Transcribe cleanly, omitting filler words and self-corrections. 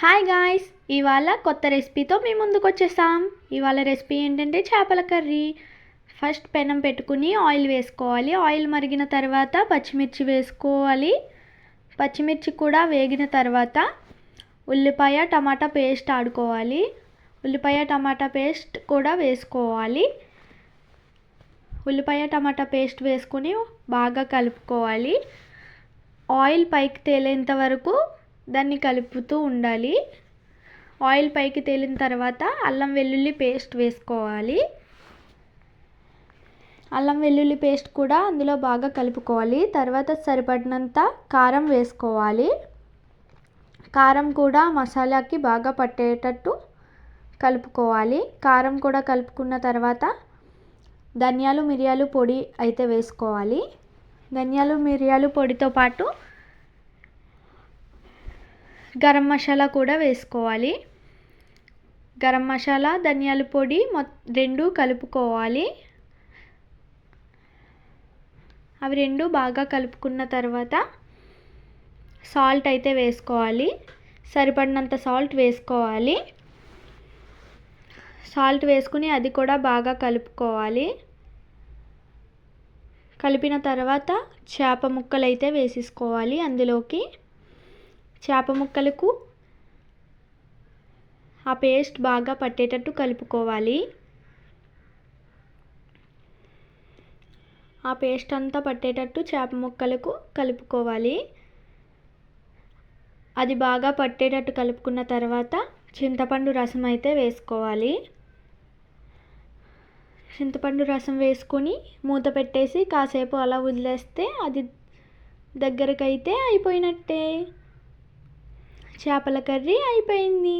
Hi guys, ఇవాళ కొత్త రెసిపీతో మీ ముందుకు వచ్చేసాం. ఇవాళ రెసిపీ ఏంటంటే చేపల కర్రీ. ఫస్ట్ పెనం పెట్టుకుని ఆయిల్ వేసుకోవాలి. ఆయిల్ మరిగిన తర్వాత పచ్చిమిర్చి వేసుకోవాలి. పచ్చిమిర్చి కూడా వేగిన తర్వాత ఉల్లిపాయ టమాటా పేస్ట్ ఆడుకోవాలి. ఉల్లిపాయ టమాటా పేస్ట్ కూడా వేసుకోవాలి. ఉల్లిపాయ టమాటా పేస్ట్ వేసుకుని బాగా కలుపుకోవాలి. ఆయిల్ పైకి తేలేంత వరకు దాన్ని కలుపుతూ ఉండాలి. ఆయిల్ పైకి తేలిన తర్వాత అల్లం వెల్లుల్లి పేస్ట్ వేసుకోవాలి. అల్లం వెల్లుల్లి పేస్ట్ కూడా అందులో బాగా కలుపుకోవాలి. తర్వాత సరిపడినంత కారం వేసుకోవాలి. కారం కూడా మసాలాకి బాగా పట్టేటట్టు కలుపుకోవాలి. కారం కూడా కలుపుకున్న తర్వాత ధనియాలు మిరియాలు పొడి అయితే వేసుకోవాలి. ధనియాలు మిరియాలు పొడితో పాటు గరం మసాలా కూడా వేసుకోవాలి. గరం మసాలా ధనియాల పొడి రెండు కలుపుకోవాలి. అవి రెండు బాగా కలుపుకున్న తర్వాత సాల్ట్ అయితే వేసుకోవాలి. సరిపడినంత సాల్ట్ వేసుకోవాలి. సాల్ట్ వేసుకుని అది కూడా బాగా కలుపుకోవాలి. కలిపిన తర్వాత చేప ముక్కలు అయితే వేసేసుకోవాలి. అందులోకి చేప ముక్కలకు ఆ పేస్ట్ బాగా పట్టేటట్టు కలుపుకోవాలి. ఆ పేస్ట్ అంతా పట్టేటట్టు చేప ముక్కలకు కలుపుకోవాలి. అది బాగా పట్టేటట్టు కలుపుకున్న తర్వాత చింతపండు రసం అయితే వేసుకోవాలి. చింతపండు రసం వేసుకొని మూత పెట్టేసి కాసేపు అలా వదిలేస్తే అది దగ్గరకైతే అయిపోయినట్టే. చేపల కర్రీ అయిపోయింది.